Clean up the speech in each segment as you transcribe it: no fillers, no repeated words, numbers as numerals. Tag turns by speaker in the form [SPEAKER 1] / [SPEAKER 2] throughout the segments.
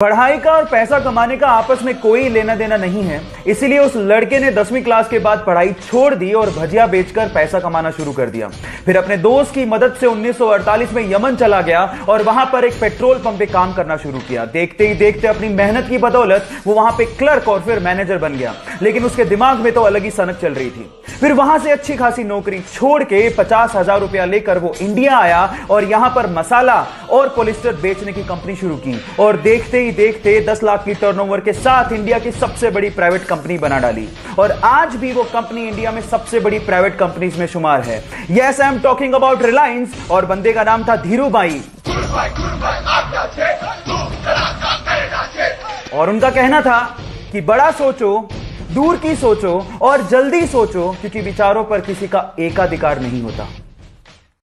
[SPEAKER 1] पढ़ाई का और पैसा कमाने का आपस में कोई लेना देना नहीं है, इसीलिए उस लड़के ने 10वीं क्लास के बाद पढ़ाई छोड़ दी और भजिया बेचकर पैसा कमाना शुरू कर दिया। फिर अपने दोस्त की मदद से 1948 में यमन चला गया और वहां पर एक पेट्रोल पंप पे काम करना शुरू किया। देखते ही देखते अपनी मेहनत की बदौलत वो वहां पे क्लर्क और फिर मैनेजर बन गया, लेकिन उसके दिमाग में तो अलग ही सनक चल रही थी। फिर वहां से अच्छी खासी नौकरी छोड़ के 50,000 रुपया लेकर वो इंडिया आया और यहां पर मसाला और पॉलिस्टर बेचने की कंपनी शुरू की और देखते ही देखते 10 लाख की टर्नओवर के साथ इंडिया की सबसे बड़ी प्राइवेट कंपनी बना डाली और आज भी वो कंपनी इंडिया में सबसे बड़ी प्राइवेट कंपनीज में शुमार है। Yes, I am talking about Reliance और बंदे का नाम था धीरूभाई। और उनका कहना था कि बड़ा सोचो, दूर की सोचो और जल्दी सोचो, क्योंकि विचारों पर किसी का एकाधिकार नहीं होता।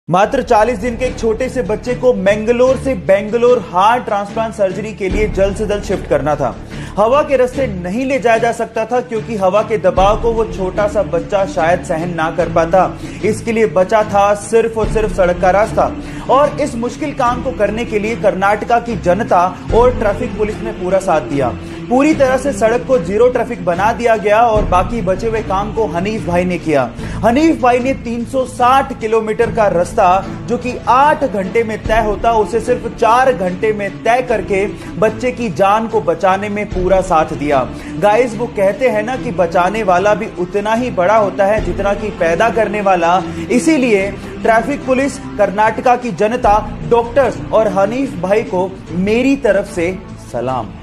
[SPEAKER 1] मात्र 40 दिन के एक छोटे से बच्चे को मैंगलोर से बेंगलोर हार्ट ट्रांसप्लांट सर्जरी के लिए जल्द से जल्द शिफ्ट करना था। हवा के रास्ते नहीं ले जाया जा सकता था क्योंकि हवा के दबाव को वो छोटा सा बच्चा शायद सहन ना कर पाता। इसके लिए बचा था सिर्फ और सिर्फ सड़क का रास्ता और इस मुश्किल काम को करने के लिए कर्नाटका की जनता और ट्रैफिक पुलिस ने पूरा साथ दिया। पूरी तरह से सड़क को जीरो ट्रैफिक बना दिया गया और बाकी बचे हुए काम को हनीफ भाई ने किया। हनीफ भाई ने 360 किलोमीटर का रास्ता जो कि 8 घंटे में तय होता, उसे सिर्फ 4 घंटे में तय करके बच्चे की जान को बचाने में पूरा साथ दिया। गाइस, वो कहते हैं ना कि बचाने वाला भी उतना ही बड़ा होता है जितना कि पैदा करने वाला। इसीलिए ट्रैफिक पुलिस, कर्नाटका की जनता, डॉक्टर्स और हनीफ भाई को मेरी तरफ से सलाम।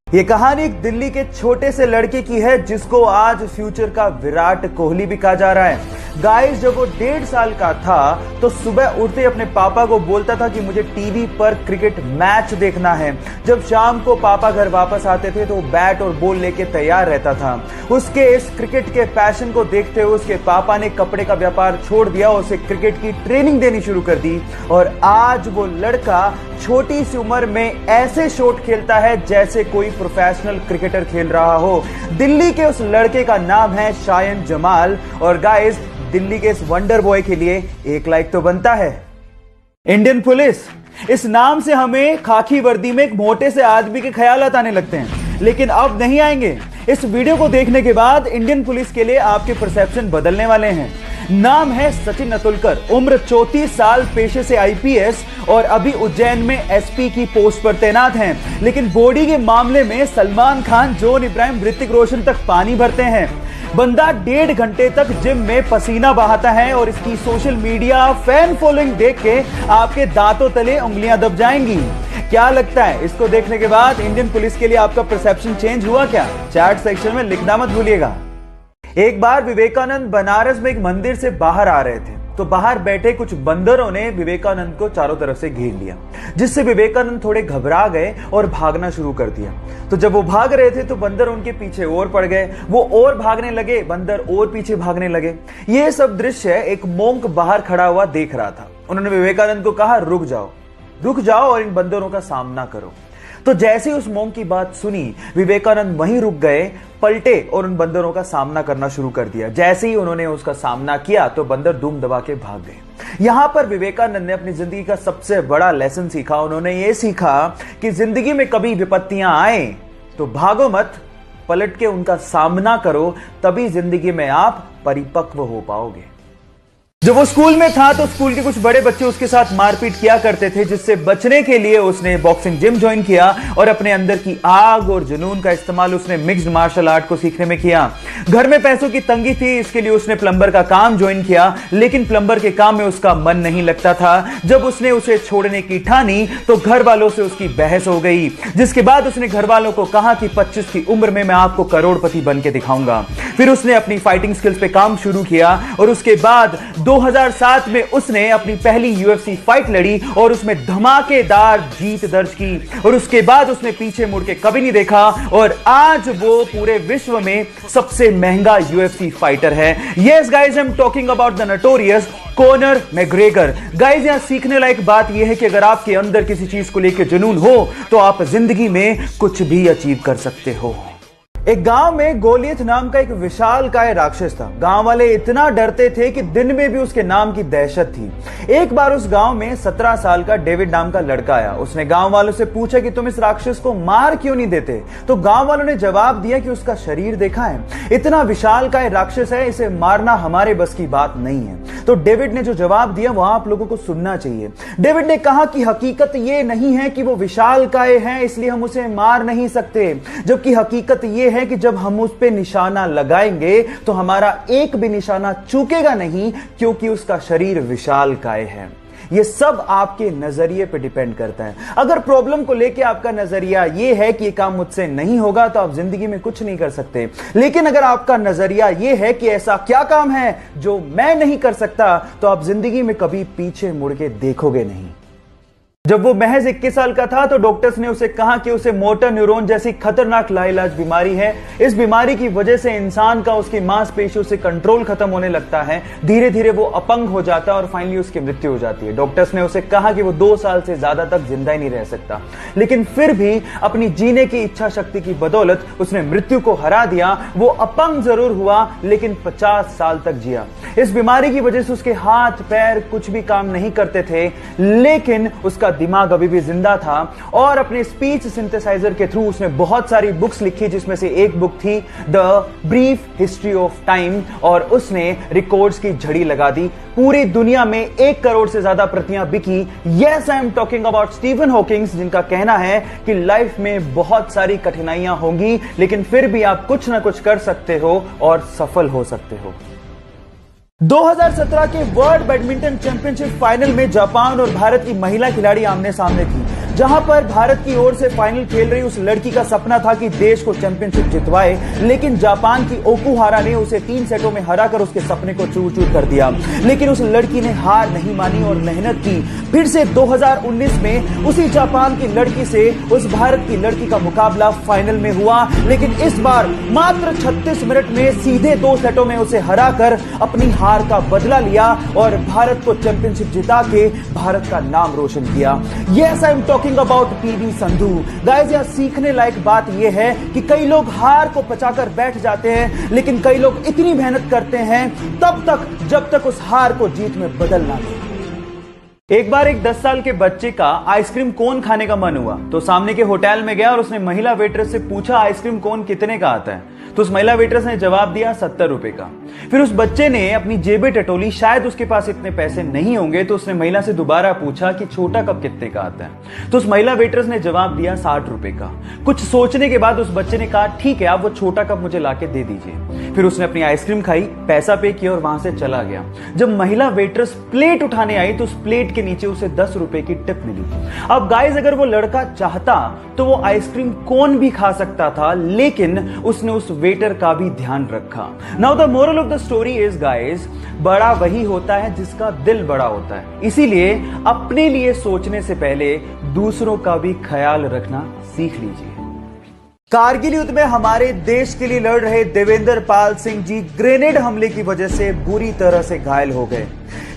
[SPEAKER 1] ये कहानी एक दिल्ली के छोटे से लड़के की है जिसको आज फ्यूचर का विराट कोहली भी कहा जा रहा है। गाइस, जब वो 1.5 साल का था तो सुबह उठते अपने पापा को बोलता था कि मुझे टीवी पर क्रिकेट मैच देखना है। जब शाम को पापा घर वापस आते थे तो वो बैट और बॉल लेके तैयार रहता था। उसके इस क्रिकेट के पैशन को देखते हुए उसके पापा ने कपड़े का व्यापार छोड़ दिया और उसे क्रिकेट की ट्रेनिंग देनी शुरू कर दी और आज वो लड़का छोटी सी उम्र में ऐसे शॉट खेलता है जैसे कोई प्रोफेशनल क्रिकेटर खेल रहा हो। दिल्ली के उस लड़के का नाम है शायन जमाल और गाइस, दिल्ली के इस वंडर बॉय के लिए एक लाइक तो बनता है। इंडियन पुलिस, इस नाम से हमें खाकी वर्दी में एक मोटे से आदमी के ख्यालात आने लगते हैं, लेकिन अब नहीं आएंगे। इस वीडियो को देखने के बाद इंडियन पुलिस के लिए आपके परसेप्शन बदलने वाले हैं। नाम है सचिन अतुलकर, उम्र 34 साल, पेशे से आईपीएस और अभी उज्जैन में एसपी की पोस्ट पर तैनात हैं। लेकिन बॉडी के मामले में सलमान खान, जॉन इब्राहिम, ऋतिक रोशन तक पानी भरते हैं। बंदा 1.5 घंटे तक जिम में पसीना बहाता है और इसकी सोशल मीडिया फैन फॉलोइंग देख के आपके दांतों तले उंगलियां दब जाएंगी। क्या लगता है, इसको देखने के बाद इंडियन पुलिस के लिए आपका परसेप्शन चेंज हुआ क्या? चैट सेक्शन में लिखना मत भूलिएगा। एक बार विवेकानंद बनारस में एक मंदिर से बाहर आ रहे थे तो बाहर बैठे कुछ बंदरों ने विवेकानंद को चारों तरफ से घेर लिया, जिससे विवेकानंद थोड़े घबरा गए और भागना शुरू कर दिया। तो जब वो भाग रहे थे तो बंदर उनके पीछे और पड़ गए। वो और भागने लगे, बंदर और पीछे भागने लगे। ये सब दृश्य एक मोंक बाहर खड़ा हुआ देख रहा था। उन्होंने विवेकानंद को कहा, रुक जाओ और इन बंदरों का सामना करो। तो जैसे ही उस मोंक की बात सुनी, विवेकानंद वहीं रुक गए, पलटे और उन बंदरों का सामना करना शुरू कर दिया। जैसे ही उन्होंने उसका सामना किया तो बंदर धूम दबा के भाग गए। यहां पर विवेकानंद ने अपनी जिंदगी का सबसे बड़ा लेसन सीखा। उन्होंने ये सीखा कि जिंदगी में कभी विपत्तियां आए तो भागो मत, पलट के उनका सामना करो, तभी जिंदगी में आप परिपक्व हो पाओगे। जब वो स्कूल में था तो स्कूल के कुछ बड़े बच्चे उसके साथ मारपीट किया करते थे, जिससे बचने के लिए उसने बॉक्सिंग जिम ज्वाइन किया और अपने अंदर की आग और जुनून का इस्तेमाल उसने मिक्स्ड मार्शल आर्ट को सीखने में किया। घर में पैसों की तंगी थी, इसके लिए उसने प्लम्बर का काम ज्वाइन किया, लेकिन प्लम्बर के काम में उसका मन नहीं लगता था। जब उसने उसे छोड़ने की ठानी तो घर वालों से उसकी बहस हो गई, जिसके बाद उसने घर वालों को कहा कि 25 की उम्र में मैं आपको करोड़पति बन के दिखाऊंगा। फिर उसने अपनी फाइटिंग स्किल्स पे काम शुरू किया और उसके बाद 2007 में उसने अपनी पहली यूएफसी फाइट लड़ी और उसमें धमाकेदार जीत दर्ज की और उसके बाद उसने पीछे मुड़ के कभी नहीं देखा और आज वो पूरे विश्व में सबसे महंगा यूएफसी फाइटर है। Yes guys, I am talking about the notorious Conor McGregor. Guys, यहां सीखने लायक बात यह है कि अगर आपके अंदर किसी चीज को लेकर जुनून हो तो आप जिंदगी में कुछ भी अचीव कर सकते हो। एक गांव में गोलियत नाम का एक विशालकाय राक्षस था। गांव वाले इतना डरते थे कि दिन में भी उसके नाम की दहशत थी। एक बार उस गांव में 17 साल का डेविड नाम का लड़का आया। उसने गांव वालों से पूछा कि तुम इस राक्षस को मार क्यों नहीं देते। तो गांव वालों ने जवाब दिया कि उसका शरीर देखा है, इतना विशालकाय राक्षस है, इसे मारना हमारे बस की बात नहीं है। तो डेविड ने जो जवाब दिया वह आप लोगों को सुनना चाहिए। डेविड ने कहा कि हकीकत यह नहीं है कि वो विशालकाय है इसलिए हम उसे मार नहीं सकते, जबकि हकीकत यह है कि जब हम उस पे निशाना लगाएंगे तो हमारा एक भी निशाना चूकेगा नहीं, क्योंकि उसका शरीर विशालकाय है। यह सब आपके नजरिए पे डिपेंड करता है। अगर प्रॉब्लम को लेके आपका नजरिया यह है कि यह काम मुझसे नहीं होगा तो आप जिंदगी में कुछ नहीं कर सकते। लेकिन अगर आपका नजरिया यह है कि ऐसा क्या काम है जो मैं नहीं कर सकता, तो आप जिंदगी में कभी पीछे मुड़ के देखोगे नहीं। जब वो महज 21 साल का था तो डॉक्टर्स ने उसे कहा कि उसे मोटर न्यूरॉन जैसी खतरनाक लाइलाज बीमारी है। इस बीमारी की वजह से इंसान का उसकी मांसपेशियों से कंट्रोल खत्म होने लगता है, धीरे धीरे वो अपंग हो जाता है और फाइनली उसकी मृत्यु हो जाती है। डॉक्टर्स ने उसे कहा कि वो 2 साल से ज्यादा तक जिंदा ही नहीं रह सकता, लेकिन फिर भी अपनी जीने की इच्छा शक्ति की बदौलत उसने मृत्यु को हरा दिया। वो अपंग जरूर हुआ लेकिन 50 साल तक जिया। इस बीमारी की वजह से उसके हाथ पैर कुछ भी काम नहीं करते थे, लेकिन उसका दिमाग अभी भी जिंदा था और अपने स्पीच सिंथेसाइजर के थ्रू उसने बहुत सारी बुक्स लिखी, जिसमें से एक बुक थी the brief history of time, और उसने रिकॉर्ड्स की झड़ी लगा दी। पूरी दुनिया में 1 करोड़ से ज्यादा प्रतियां बिकी। Yes, I am talking about Stephen Hawkings, जिनका कहना है कि लाइफ में बहुत सारी कठिनाइयां होंगी लेकिन फिर भी आप कुछ ना कुछ कर सकते हो और सफल हो सकते हो। 2017 के वर्ल्ड बैडमिंटन चैंपियनशिप फाइनल में जापान और भारत की महिला खिलाड़ी आमने सामने थी, जहां पर भारत की ओर से फाइनल खेल रही उस लड़की का सपना था कि देश को चैंपियनशिप जितवाए, लेकिन जापान की ओकुहारा ने उसे 3 सेटों में हराकर उसके सपने को चूर-चूर कर दिया। लेकिन उस लड़की ने हार नहीं मानी और मेहनत की। फिर से 2019 में उसी जापान की लड़की से उस भारत की लड़की का मुकाबला फाइनल में हुआ, लेकिन इस बार मात्र 36 मिनट में सीधे 2 सेटों में उसे हराकर अपनी हार का बदला लिया और भारत को चैंपियनशिप जिता के भारत का नाम रोशन किया। Yes, I am talking about PV Sandhu. Guys, यहां सीखने लायक बात यह है कि कई लोग हार को पचाकर बैठ जाते हैं, लेकिन कई लोग इतनी मेहनत करते हैं तब तक जब तक उस हार को जीत में बदल ना दे। एक बार एक 10 साल के बच्चे का आइसक्रीम कोन खाने का मन हुआ, तो सामने के होटल में गया और उसने महिला वेट्रेस से पूछा आइसक्रीम कोन कितने का आता है। तो उस महिला वेट्रेस ने जवाब दिया 70 रुपए का। फिर उस बच्चे ने अपनी जेबें टटोली, शायद उसके पास इतने पैसे नहीं होंगे, तो उसने महिला से दोबारा पूछा कि छोटा कप कितने का आता है। तो उस महिला वेट्रेस ने जवाब दिया 60 रुपए का। कुछ सोचने के बाद उस बच्चे ने कहा ठीक है, आप वो छोटा कप मुझे लाके दे दीजिए। फिर उसने अपनी आइसक्रीम खाई, पैसा पे किया और वहां से चला गया। जब महिला वेट्रेस प्लेट उठाने आई तो उस प्लेट के नीचे उसे 10 रुपए की टिप मिली। अब गाइस, अगर वो लड़का चाहता तो वो आइसक्रीम कोन भी खा सकता था, लेकिन उसने उस वेटर का भी ध्यान रखा। Now the moral of the story is guys, बड़ा वही होता है जिसका दिल बड़ा होता है। इसीलिए अपने लिए सोचने से पहले दूसरों का भी ख्याल रखना सीख लीजिए। कारगिल युद्ध में हमारे देश के लिए लड़ रहे देवेंद्र पाल सिंह जी ग्रेनेड हमले की वजह से बुरी तरह से घायल हो गए।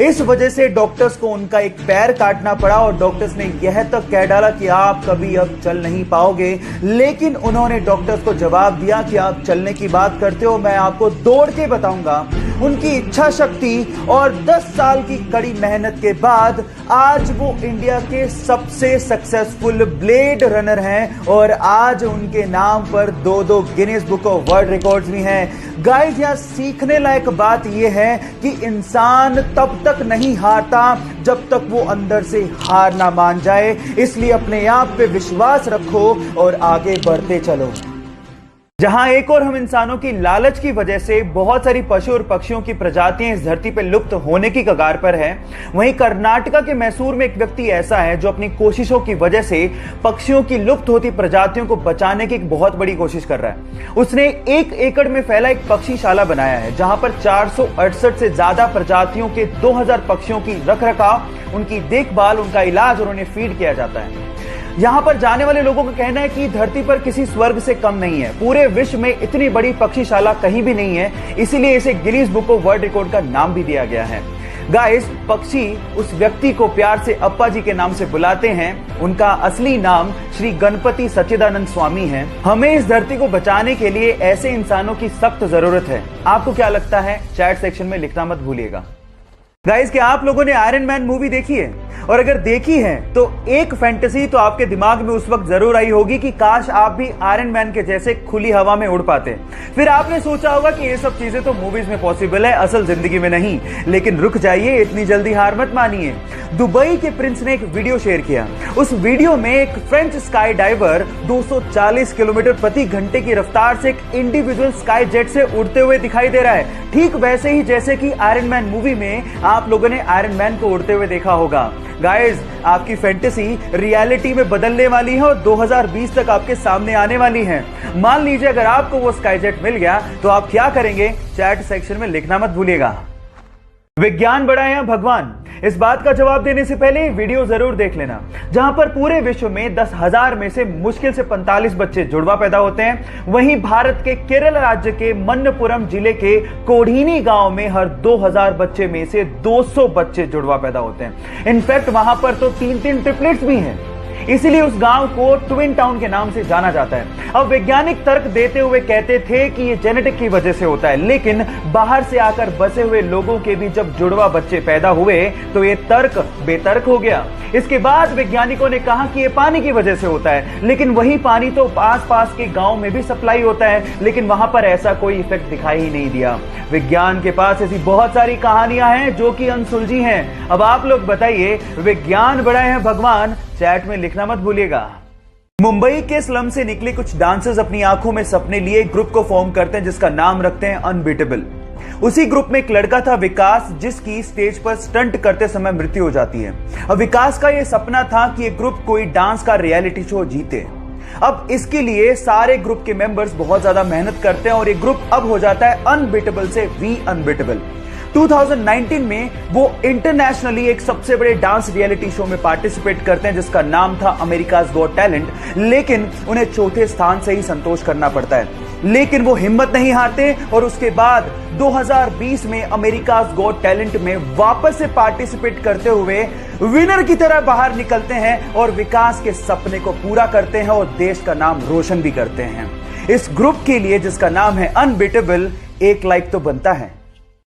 [SPEAKER 1] इस वजह से डॉक्टर्स को उनका एक पैर काटना पड़ा और डॉक्टर्स ने यह तक कह डाला कि आप कभी अब चल नहीं पाओगे। लेकिन उन्होंने डॉक्टर्स को जवाब दिया कि आप चलने की बात करते हो, मैं आपको दौड़ के बताऊंगा। उनकी इच्छा शक्ति और 10 साल की कड़ी मेहनत के बाद आज वो इंडिया के सबसे सक्सेसफुल ब्लेड रनर हैं और आज उनके नाम पर 2 Guinness book of world records भी हैं। गाइस, यहां सीखने लायक बात यह है कि इंसान तब तक नहीं हारता जब तक वो अंदर से हार ना मान जाए। इसलिए अपने आप पे विश्वास रखो और आगे बढ़ते चलो। जहां एक और हम इंसानों की लालच की वजह से बहुत सारी पशु और पक्षियों की प्रजातियां इस धरती पर लुप्त होने की कगार पर है, वहीं कर्नाटका के मैसूर में एक व्यक्ति ऐसा है जो अपनी कोशिशों की वजह से पक्षियों की लुप्त होती प्रजातियों को बचाने की एक बहुत बड़ी कोशिश कर रहा है। उसने 1 एकड़ में फैला एक पक्षीशाला बनाया है, जहां पर 468 से ज्यादा प्रजातियों के 2000 पक्षियों की रखरखाव, उनकी देखभाल, उनका इलाज और उन्हें फीड किया जाता है। यहां पर जाने वाले लोगों का कहना है कि धरती पर किसी स्वर्ग से कम नहीं है। पूरे विश्व में इतनी बड़ी पक्षीशाला कहीं भी नहीं है, इसीलिए इसे Guinness book of world record का नाम भी दिया गया है। गाइस, पक्षी उस व्यक्ति को प्यार से अप्पा जी के नाम से बुलाते हैं। उनका असली नाम श्री गणपति सच्चिदानंद स्वामी है। हमें इस धरती को बचाने के लिए ऐसे इंसानों की सख्त जरूरत है। आपको क्या लगता है? चैट सेक्शन में लिखना मत भूलिएगा। गाइस, क्या आप लोगों ने आयरन मैन मूवी देखी है? और अगर देखी है तो एक फैंटेसी तो आपके दिमाग में उस वक्त जरूर आई होगी कि काश आप भी आयरन मैन के जैसे खुली हवा में उड़ पाते। फिर आपने सोचा होगा कि ये सब चीजें तो मूवीज में पॉसिबल है, असल जिंदगी में नहीं। लेकिन रुक जाइए, इतनी जल्दी हार मत मानिए। दुबई के प्रिंस ने एक वीडियो शेयर किया। उस वीडियो में एक फ्रेंच स्काई डाइवर 240 किलोमीटर प्रति घंटे की रफ्तार से एक इंडिविजुअल स्काई जेट से उड़ते हुए दिखाई दे रहा है, ठीक वैसे ही जैसे कि आयरन मैन मूवी में आप लोगों ने आयरन मैन को उड़ते हुए देखा होगा। गाइस, आपकी फैंटेसी रियलिटी में बदलने वाली है और 2020 तक आपके सामने आने वाली है। मान लीजिए अगर आपको वो स्काई जेट मिल गया तो आप क्या करेंगे? चैट सेक्शन में लिखना मत भूलिएगा। विज्ञान बड़ा है या भगवान? इस बात का जवाब देने से पहले वीडियो जरूर देख लेना, जहां पर पूरे विश्व में 10,000 में से मुश्किल से 45 बच्चे जुड़वा पैदा होते हैं। वहीं भारत के केरल राज्य के मन्नपुरम जिले के कोढ़ीनी गांव में हर 2000 बच्चे में से 200 बच्चे जुड़वा पैदा होते हैं। इनफैक्ट वहां पर तो 3-3 ट्रिपलेट्स भी हैं। इसीलिए उस गांव को ट्विन टाउन के नाम से जाना जाता है। अब वैज्ञानिक तर्क देते हुए कहते थे कि ये जेनेटिक की वजह से होता है, लेकिन बाहर से आकर बसे हुए लोगों के भी जब जुड़वा बच्चे पैदा हुए तो ये तर्क बेतर्क हो गया। इसके बाद वैज्ञानिकों ने कहा कि ये पानी की वजह से होता है, लेकिन वही पानी तो आस-पास के गांव में भी सप्लाई होता है, लेकिन वहां पर ऐसा कोई इफेक्ट दिखाई ही नहीं दिया। विज्ञान के पास ऐसी बहुत सारी कहानियां हैं जो कि अनसुलझी हैं। अब आप लोग बताइए, विज्ञान बड़ा है भगवान? चैट में लिखना मत भूलिएगा। मुंबई के स्लम से निकले कुछ डांसर्स अपनी आंखों में सपने लिए एक ग्रुप को फॉर्म करते हैं जिसका नाम रखते हैं अनबीटेबल। उसी ग्रुप में एक लड़का था विकास, जिसकी स्टेज पर स्टंट करते समय मृत्यु हो जाती है। अब विकास का यह सपना था कि ये ग्रुप कोई डांस का रियलिटी शो जीते। अब इसके लिए सारे ग्रुप के मेंबर्स बहुत ज्यादा मेहनत करते हैं और ये ग्रुप अब हो जाता है अनबीटेबल से वी अनबीटेबल। 2019 में वो इंटरनेशनली एक सबसे बड़े डांस रियलिटी शो में पार्टिसिपेट करते हैं जिसका नाम था अमेरिकाज गॉट टैलेंट, लेकिन उन्हें चौथे स्थान से ही संतोष करना पड़ता है। लेकिन वो हिम्मत नहीं हारते और उसके बाद 2020 में अमेरिकाज गॉट टैलेंट में वापस से पार्टिसिपेट करते हुए विनर की तरह बाहर निकलते हैं और विकास के सपने को पूरा करते हैं और देश का नाम रोशन भी करते हैं। इस ग्रुप के लिए जिसका नाम है अनबीटेबल, एक लाइक तो बनता है।